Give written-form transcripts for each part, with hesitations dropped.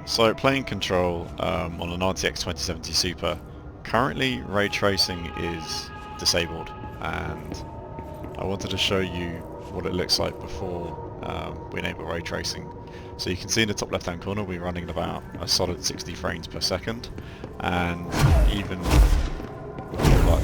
So playing Control on an RTX2070 Super, currently ray tracing is disabled, and I wanted to show you what it looks like before we enable ray tracing. So you can see in the top left hand corner we're running at about a solid 60 frames per second, and even with like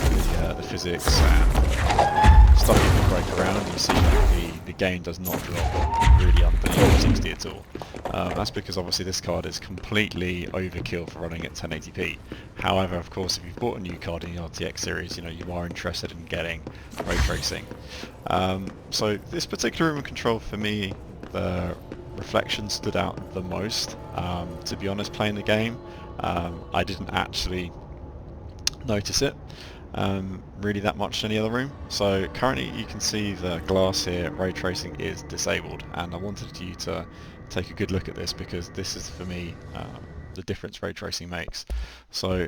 the physics and stuff you can break around, you see that the game does not drop really under 60 at all. That's because obviously this card is completely overkill for running at 1080p. However, of course, if you've bought a new card in the RTX series, you know you are interested in getting ray tracing. So this particular remote control for me, the reflection stood out the most. To be honest, playing the game, I didn't actually notice it really that much in any other room. So currently you can see the glass here, ray tracing is disabled, and I wanted you to take a good look at this because this is for me the difference ray tracing makes. So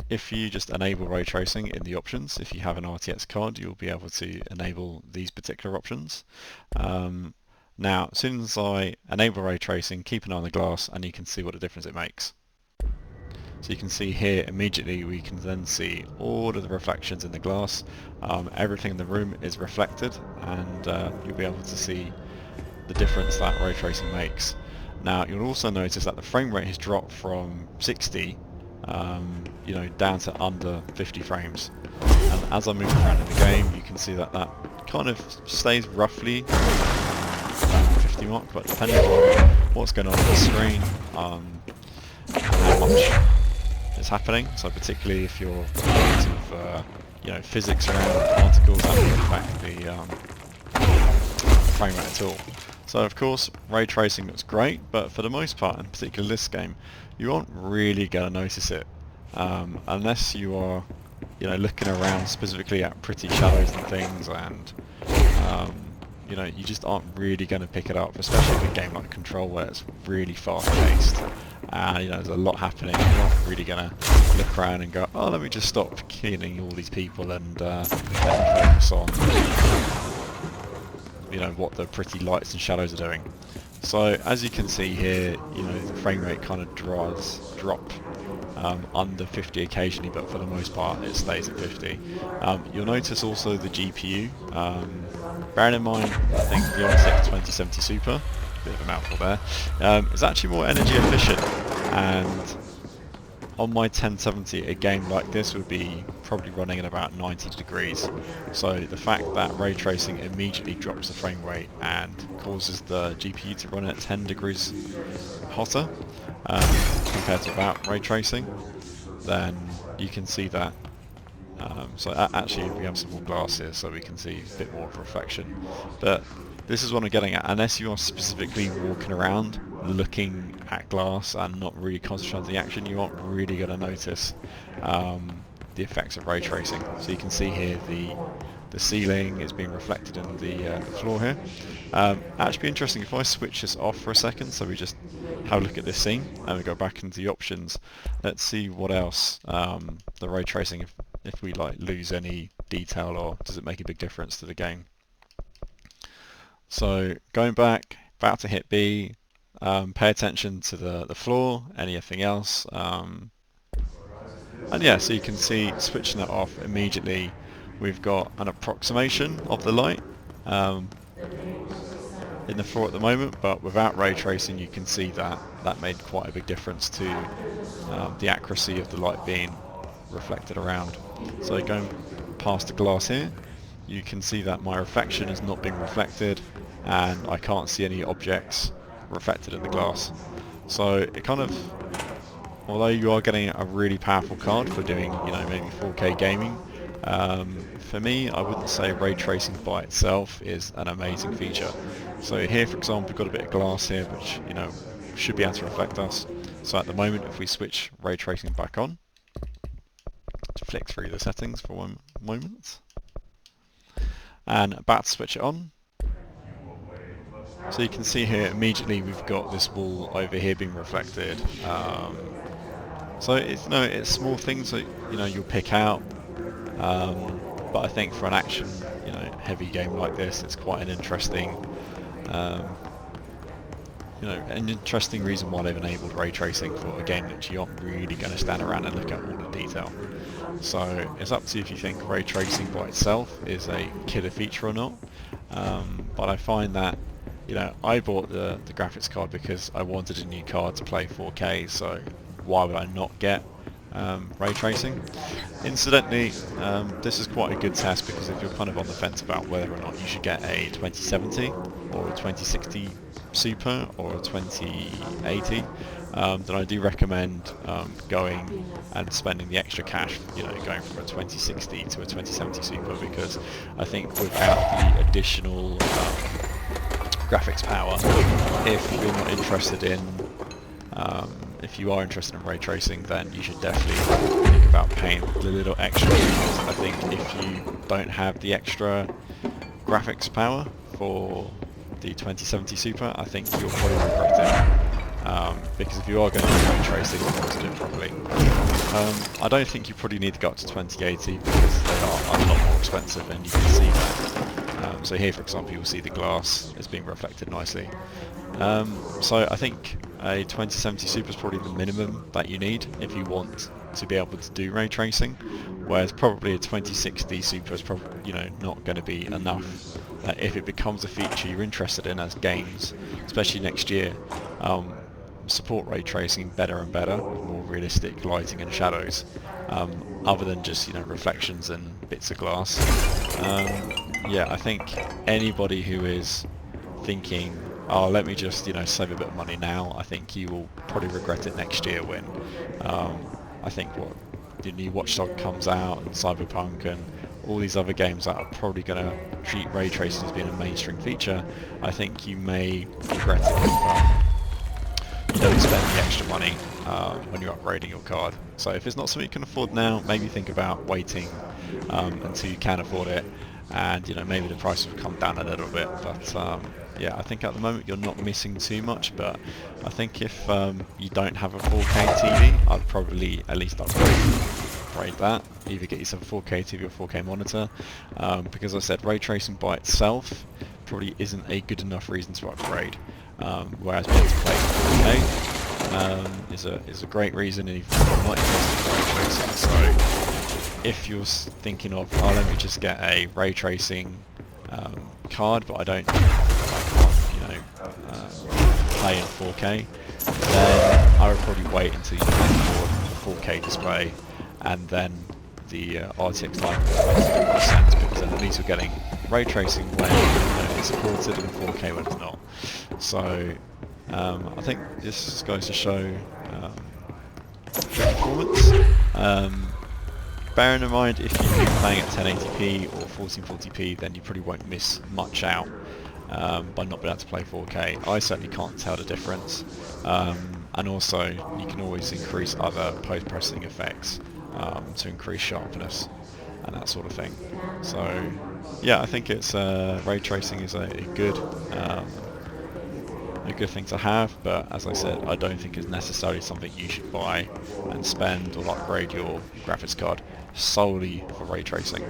if you just enable ray tracing in the options, if you have an RTX card, you'll be able to enable these particular options. Now as soon as I enable ray tracing, keep an eye on the glass and you can see what the difference it makes. So you can see here immediately we can then see all of the reflections in the glass. Everything in the room is reflected, and you'll be able to see the difference that ray tracing makes. Now you'll also notice that the frame rate has dropped from 60 down to under 50 frames. And as I move around in the game you can see that that kind of stays roughly around the 50 mark, but depending on what's going on the screen, how much is happening, so particularly if you're of physics around particles, that will affect the frame rate at all. So of course ray tracing looks great, but for the most part, in particular this game, you aren't really going to notice it unless you are looking around specifically at pretty shadows and things, and you just aren't really going to pick it up, especially with a game like Control where it's really fast paced and there's a lot happening. You're not really going to look around and go, oh, let me just stop killing all these people and let me focus on what the pretty lights and shadows are doing. So as you can see here, the frame rate kind of drop under 50 occasionally, but for the most part it stays at 50. You'll notice also the GPU. Bearing in mind, I think the RTX2070 Super, bit of a mouthful there, is actually more energy efficient, and on my 1070 a game like this would be probably running at about 90 degrees. So the fact that ray tracing immediately drops the frame rate and causes the GPU to run at 10 degrees hotter compared to without ray tracing, then you can see that. So actually we have some more glass here so we can see a bit more of reflection, but this is what I'm getting at. Unless you are specifically walking around looking at glass and not really concentrating on the action, you aren't really going to notice the effects of ray tracing. So you can see here the ceiling is being reflected in the floor here. Actually be interesting if I switch this off for a second, so we just have a look at this scene and we go back into the options. Let's see what else the ray tracing, if we lose any detail, or does it make a big difference to the game. So going back, about to hit B, pay attention to the floor, anything else, and yeah, so you can see switching that off immediately we've got an approximation of the light in the floor at the moment, but without ray tracing you can see that that made quite a big difference to the accuracy of the light being reflected around. So going past the glass here, you can see that my reflection is not being reflected and I can't see any objects reflected in the glass. So it kind of, although you are getting a really powerful card for doing maybe 4K gaming, for me I wouldn't say ray tracing by itself is an amazing feature. So here for example we've got a bit of glass here which should be able to reflect us. So at the moment if we switch ray tracing back on, to flick through the settings for one moment, and about to switch it on, so you can see here immediately we've got this wall over here being reflected. So it's small things that you'll pick out, but I think for an action heavy game like this, it's quite an interesting an interesting reason why they've enabled ray tracing for a game that you aren't really going to stand around and look at all the detail. So it's up to you if you think ray tracing by itself is a killer feature or not. But I find that, I bought the graphics card because I wanted a new card to play 4K, so why would I not get ray tracing? Incidentally, this is quite a good test because if you're kind of on the fence about whether or not you should get a 2070 or a 2060 Super or a 2080, then I do recommend going and spending the extra cash, going from a 2060 to a 2070 Super, because I think without the additional graphics power, if you're not interested in if you are interested in ray tracing, then you should definitely think about paying a little extra, because I think if you don't have the extra graphics power for the 2070 Super, I think you'll probably regret it. Because if you are going to do ray tracing, you want to do it properly. I don't think you probably need to go up to 2080 because they are a lot more expensive, and you can see that. So here, for example, you'll see the glass is being reflected nicely. So I think a 2070 Super is probably the minimum that you need if you want to be able to do ray tracing, whereas probably a 2060 Super is probably not going to be enough. If it becomes a feature you're interested in as games, especially next year, support ray tracing better and better with more realistic lighting and shadows, other than just reflections and bits of glass. Yeah, I think anybody who is thinking, oh, let me just save a bit of money now, I think you will probably regret it next year when I think the new Watch Dogs comes out and Cyberpunk and all these other games that are probably going to treat ray tracing as being a mainstream feature. I think you may regret it if you don't spend the extra money when you're upgrading your card. So if it's not something you can afford now, maybe think about waiting until you can afford it, and maybe the price will come down a little bit. But yeah, I think at the moment you're not missing too much, but I think if you don't have a 4K TV, I'd probably at least upgrade that. Either get yourself a 4K TV or 4K monitor, because as I said, ray tracing by itself probably isn't a good enough reason to upgrade. Whereas being able to play 4K is a great reason, and if you're not interested in ray tracing. So if you're thinking of, oh, let me just get a ray tracing card, but I can't, play in 4K, then I would probably wait until you can afford a 4K display, and then the RTX 2070 makes sense, because then at least you're getting ray tracing when it's supported and 4K when it's not. So I think this goes to show performance. Bearing in mind, if you're playing at 1080p or 1440p, then you probably won't miss much out by not being able to play 4K. I certainly can't tell the difference. And also, you can always increase other post-processing effects to increase sharpness and that sort of thing. So, yeah, I think it's ray tracing is a good thing to have, but as I said, I don't think it's necessarily something you should buy and spend or upgrade your graphics card solely for ray tracing.